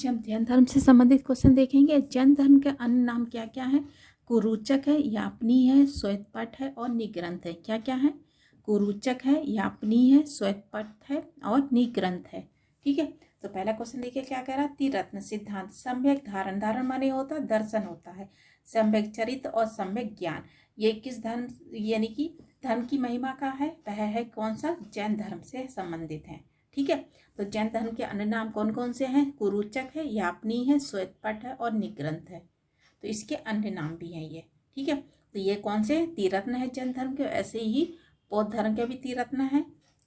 आज हम जैन धर्म से संबंधित क्वेश्चन देखेंगे। जैन धर्म के अन्य नाम क्या क्या है? कुरुचक है, यापनी है, श्वेतपट है और निग्रंथ है। क्या क्या है? कुरुचक है, यापनी है, श्वेतपट है और निग्रंथ है। ठीक है, तो पहला क्वेश्चन देखिए क्या कह रहा है। त्रिरत्न सिद्धांत। सम्यक धारण, धारण माने होता है दर्शन होता है। सम्यक चरित्र और सम्यक ज्ञान, ये किस धर्म यानी कि धर्म की महिमा का है? वह है कौन सा? जैन धर्म से संबंधित है। ठीक है, तो जैन धर्म के अन्य नाम कौन कौन से हैं? कुरुचक है, यापनी है, श्वेतपट है और निग्रंथ है। तो इसके अन्य नाम भी हैं ये। ठीक है, तो ये कौन से त्रिरत्न है जैन धर्म के? ऐसे ही बौद्ध धर्म के भी त्रिरत्न है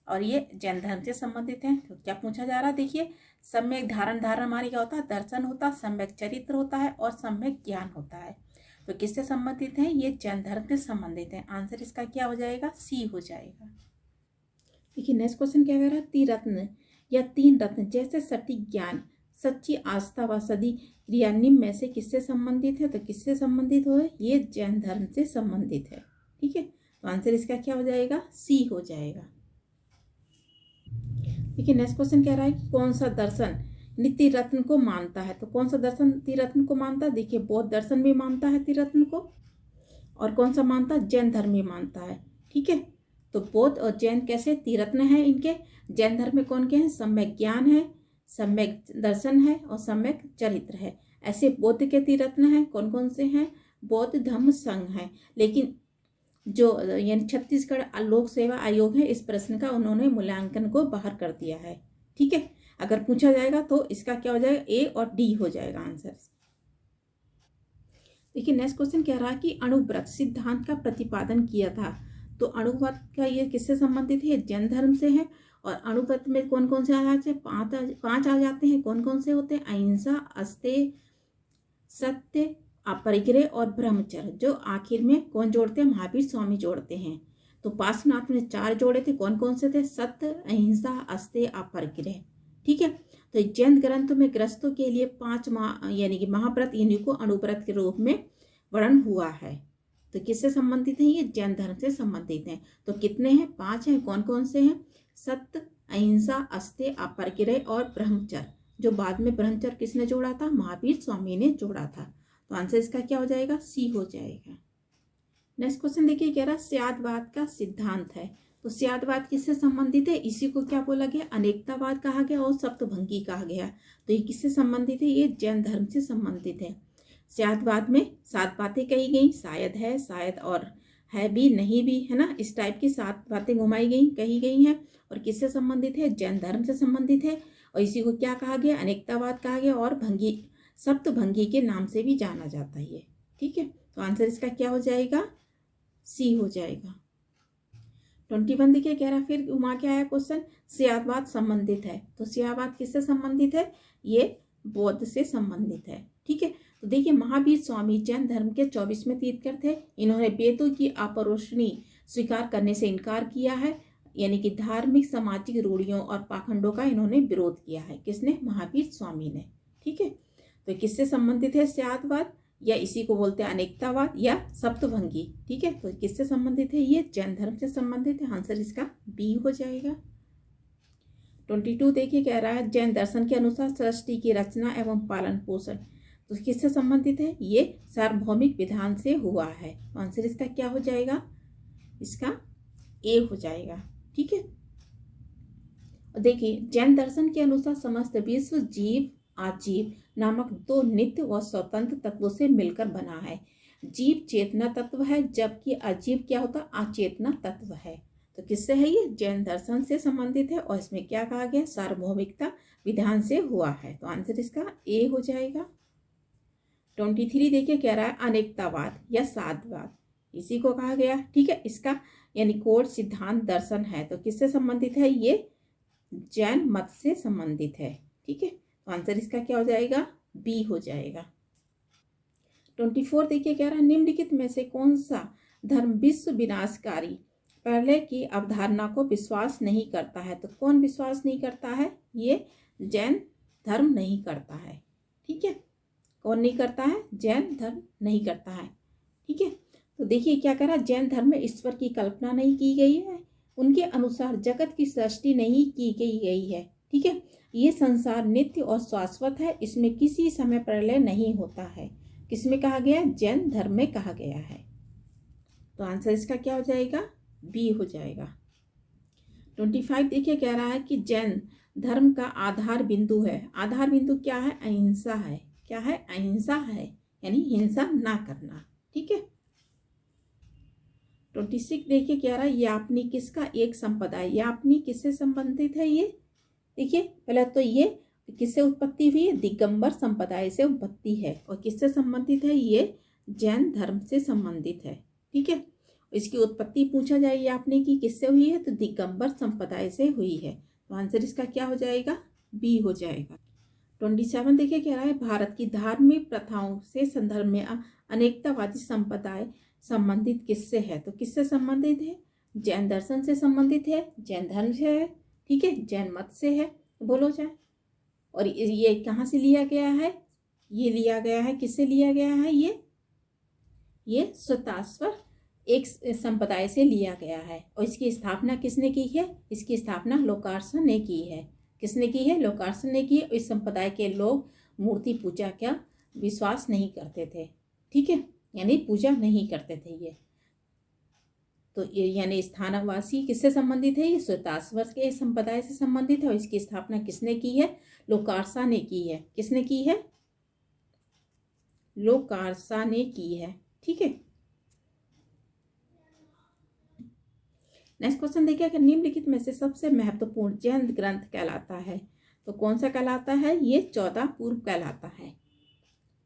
और ये जैन धर्म से संबंधित हैं। तो क्या पूछा जा रहा है? देखिए, सम्यक धारण, धारण माने क्या होता है? दर्शन होता है। सम्यक चरित्र होता है और सम्यक ज्ञान होता है। तो किससे संबंधित है? ये जैन धर्म से संबंधित है। आंसर इसका क्या हो जाएगा? सी हो जाएगा। देखिए नेक्स्ट क्वेश्चन क्या कह रहा है। त्रिरत्न या तीन रत्न जैसे सटीक ज्ञान, सच्ची आस्था व सदी क्रियान्वित में से किससे संबंधित है? तो किससे संबंधित हो? ये जैन धर्म से संबंधित है। ठीक है, तो आंसर इसका क्या हो जाएगा? सी हो जाएगा। देखिए नेक्स्ट क्वेश्चन कह रहा है कि कौन सा दर्शन त्रिरत्न को मानता है? तो कौन सा दर्शन त्रिरत्न को मानता है? देखिए बौद्ध दर्शन भी मानता है त्रिरत्न को, और कौन सा मानता है? जैन धर्म भी मानता है। ठीक है, तो बौद्ध और जैन कैसे त्रिरत्न है इनके? जैन धर्म में कौन के हैं? सम्यक ज्ञान है, सम्यक दर्शन है और सम्यक चरित्र है। ऐसे बौद्ध के त्रिरत्न हैं कौन कौन से हैं? बौद्ध धम्म संघ है। लेकिन जो यानी छत्तीसगढ़ लोक सेवा आयोग है, इस प्रश्न का उन्होंने मूल्यांकन को बाहर कर दिया है। ठीक है, अगर पूछा जाएगा तो इसका क्या हो जाएगा? ए और डी हो जाएगा आंसर। देखिए नेक्स्ट क्वेश्चन कह रहा है कि अणुव्रत सिद्धांत का प्रतिपादन किया था। तो अणुव्रत का ये किससे संबंधित है? जैन धर्म से है। और अणुव्रत में कौन कौन से आ जाते हैं? पांच आ जाते हैं। कौन कौन से होते हैं? अहिंसा, अस्तेय, सत्य, अपरिग्रह और ब्रह्मचर्य। जो आखिर में कौन जोड़ते हैं? महावीर स्वामी जोड़ते हैं। तो पार्श्वनाथ ने 4 जोड़े थे। कौन कौन से थे? सत्य, अहिंसा, अस्तेय, अपरिग्रह। ठीक है, तो जैन ग्रंथों में ग्रस्तों के लिए 5 यानी कि महाव्रत, इन्हीं को अणुव्रत के रूप में वर्णन हुआ है। तो किससे संबंधित है? ये जैन धर्म से संबंधित हैं। तो कितने हैं? 5 हैं। कौन कौन से हैं? सत्य, अहिंसा, अस्तेय, अपरिग्रह और ब्रह्मचर्य। जो बाद में ब्रह्मचर्य किसने जोड़ा था? महावीर स्वामी ने जोड़ा था। तो आंसर इसका क्या हो जाएगा? सी हो जाएगा। नेक्स्ट क्वेश्चन देखिए, कह रहा स्यादवाद का सिद्धांत है। तो स्यादवाद किससे संबंधित है? इसी को क्या बोला गया? अनेकतावाद कहा गया और सप्तभंगी कहा गया। तो ये किससे संबंधित है? ये जैन धर्म से संबंधित है। स्यादवाद में 7 बातें कही गई, शायद है, शायद और है भी, नहीं भी, है ना, इस टाइप की 7 बातें घुमाई गई, कही गई हैं। और किससे संबंधित है? जैन धर्म से संबंधित है। और इसी को क्या कहा गया? अनेकतावाद कहा गया और भंगी, सप्तभंगी के नाम से भी जाना जाता है ये। ठीक है, तो आंसर इसका क्या हो जाएगा? सी हो जाएगा। 21 देखिए, कह रहा फिर घुमा के आया क्वेश्चन, स्यादवाद संबंधित है। तो स्यादवाद किससे संबंधित है? ये बौद्ध से संबंधित है। ठीक है, तो देखिए महावीर स्वामी जैन धर्म के 24वें तीर्थंकर थे। इन्होंने वेदों की अपौरुषणी स्वीकार करने से इनकार किया है, यानी कि धार्मिक सामाजिक रूढ़ियों और पाखंडों का इन्होंने विरोध किया है। किसने? महावीर स्वामी ने। ठीक है, तो किससे संबंधित है स्यादवाद? या इसी को बोलते हैं अनेकतावाद या सप्तभंगी। ठीक है, तो किससे संबंधित है? ये जैन धर्म से संबंधित है। आंसर इसका बी हो जाएगा। 22 देखिए, कह रहा है जैन दर्शन के अनुसार सृष्टि की रचना एवं पालन पोषण तो किससे संबंधित है? ये सार्वभौमिक विधान से हुआ है। आंसर इसका क्या हो जाएगा? इसका ए हो जाएगा। ठीक है, और देखिए जैन दर्शन के अनुसार समस्त विश्व जीव आजीव नामक 2 नित्य व स्वतंत्र तत्वों से मिलकर बना है। जीव चेतना तत्व है, जबकि अजीव क्या होता? अचेतना तत्व है। तो किससे है ये? जैन दर्शन से संबंधित है। और इसमें क्या कहा गया? सार्वभौमिकता विधान से हुआ है। तो आंसर इसका ए हो जाएगा। 23 देखिए, कह रहा है अनेकतावाद या साधवाद, इसी को कहा गया। ठीक है, इसका यानी कोड सिद्धांत दर्शन है। तो किससे संबंधित है? ये जैन मत से संबंधित है। ठीक है, तो आंसर इसका क्या हो जाएगा? बी हो जाएगा। 24 देखिए, कह रहा है निम्नलिखित में से कौन सा धर्म विश्व विनाशकारी प्रलय की अवधारणा को विश्वास नहीं करता है? तो कौन विश्वास नहीं करता है? ये जैन धर्म नहीं करता है। ठीक है, कौन नहीं करता है? जैन धर्म नहीं करता है। ठीक है, तो देखिए क्या कह रहा है, जैन धर्म में ईश्वर की कल्पना नहीं की गई है। उनके अनुसार जगत की सृष्टि नहीं की गई है। ठीक है, ये संसार नित्य और शाश्वत है, इसमें किसी समय प्रलय नहीं होता है। किसमें कहा गया? जैन धर्म में कहा गया है। तो आंसर इसका क्या हो जाएगा? बी हो जाएगा। 25 देखिए कह रहा है कि जैन धर्म का आधार बिंदु है। आधार बिंदु क्या है? अहिंसा है। क्या है? अहिंसा है, यानी हिंसा ना करना। ठीक है। 26 देखिए क्या रहा है, यापनी किसका एक संप्रदाय। यापनी किससे संबंधित है? ये देखिए पहले तो ये किससे उत्पत्ति हुई है? दिगंबर संप्रदाय से उत्पत्ति है। और किससे संबंधित है? ये जैन धर्म से संबंधित है। ठीक है। इसकी उत्पत्ति पूछा जाए यापनी की किससे हुई है? तो दिगंबर संप्रदाय से हुई है। तो आंसर इसका क्या हो जाएगा? बी हो जाएगा। 27 देखिए कह रहा है, भारत की धार्मिक प्रथाओं से संदर्भ में अनेकतावादी संप्रदाय संबंधित किससे है? तो किससे संबंधित है? जैन दर्शन से संबंधित है, जैन धर्म से है। ठीक है, जैन मत से है। बोलो जाए। और ये कहाँ से लिया गया है? ये लिया गया है, किससे लिया गया है? ये श्वेताश्वर एक संप्रदाय से लिया गया है। और इसकी स्थापना किसने की है? इसकी स्थापना लोकार्षण ने की है। किसने की है? लोकार्षण ने की है। इस संप्रदाय के लोग मूर्ति पूजा का विश्वास नहीं करते थे। ठीक है, यानी पूजा नहीं करते थे ये। तो ये यानी स्थानवासी किससे संबंधित है? ये श्वेताश्वर के संप्रदाय से संबंधित है। और इसकी स्थापना किसने की है? लोकार्षा ने की है। किसने की है? लोकार्षा ने की है। ठीक है। नेक्स्ट क्वेश्चन देखिए कि निम्नलिखित में से सबसे महत्वपूर्ण जैन ग्रंथ कहलाता है। तो कौन सा कहलाता है? ये 14 पूर्व कहलाता है।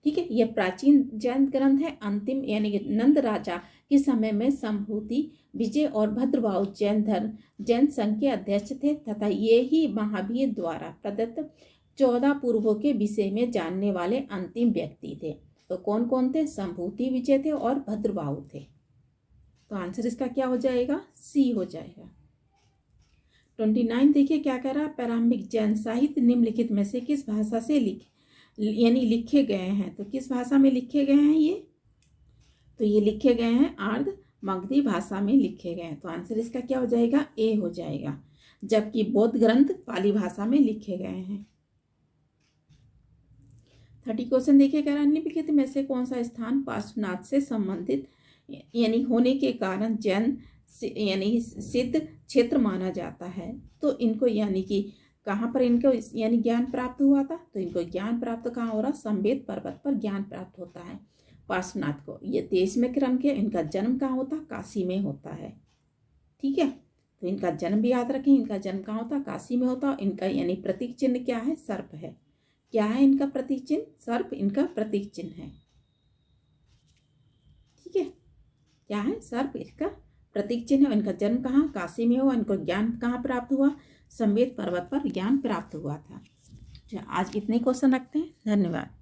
ठीक है, यह प्राचीन जैन ग्रंथ है। अंतिम यानी कि नंद राजा के समय में संभूति, विजय और भद्रभाव जैन संघ के अध्यक्ष थे तथा ये ही महावीर द्वारा प्रदत्त 14 पूर्वों के विषय में जानने वाले अंतिम व्यक्ति थे। तो कौन कौन थे? संभूति, विजय थे और भद्रभाव थे। तो आंसर इसका क्या हो जाएगा? सी हो जाएगा। 29 देखिए क्या कह रहा है, प्रारंभिक जैन साहित्य निम्नलिखित में से किस भाषा से लिखे गए हैं? तो किस भाषा में लिखे गए हैं ये? तो ये लिखे गए हैं आर्य मगधी भाषा में लिखे गए हैं। तो आंसर इसका क्या हो जाएगा? ए हो जाएगा। जबकि बौद्ध ग्रंथ पाली भाषा में लिखे गए हैं। 30 क्वेश्चन देखिए कह रहा है, निम्नलिखित में से कौन सा स्थान पार्श्वनाथ से संबंधित यानी होने के कारण जैन यानी सिद्ध क्षेत्र माना जाता है? तो इनको यानी कि कहाँ पर इनको यानी ज्ञान प्राप्त हुआ था? तो इनको ज्ञान प्राप्त कहाँ हो रहा? संवेद पर्वत पर ज्ञान प्राप्त होता है पार्श्वनाथ को। ये 23वें क्रम के। इनका जन्म कहाँ होता? काशी में होता है। ठीक है, तो इनका जन्म भी याद रखें। इनका जन्म कहाँ होता? काशी में होता। इनका यानी प्रतीक चिन्ह क्या है? सर्प है। क्या है इनका प्रतीक चिन्ह? सर्प इनका प्रतीक चिन्ह है। ठीक है, क्या है? सर्प इसका प्रतीक चिन्ह है। इनका जन्म कहाँ? काशी में हुआ। इनको ज्ञान कहाँ प्राप्त हुआ? संवेद पर्वत पर ज्ञान प्राप्त हुआ था। आज इतने क्वेश्चन रखते हैं। धन्यवाद।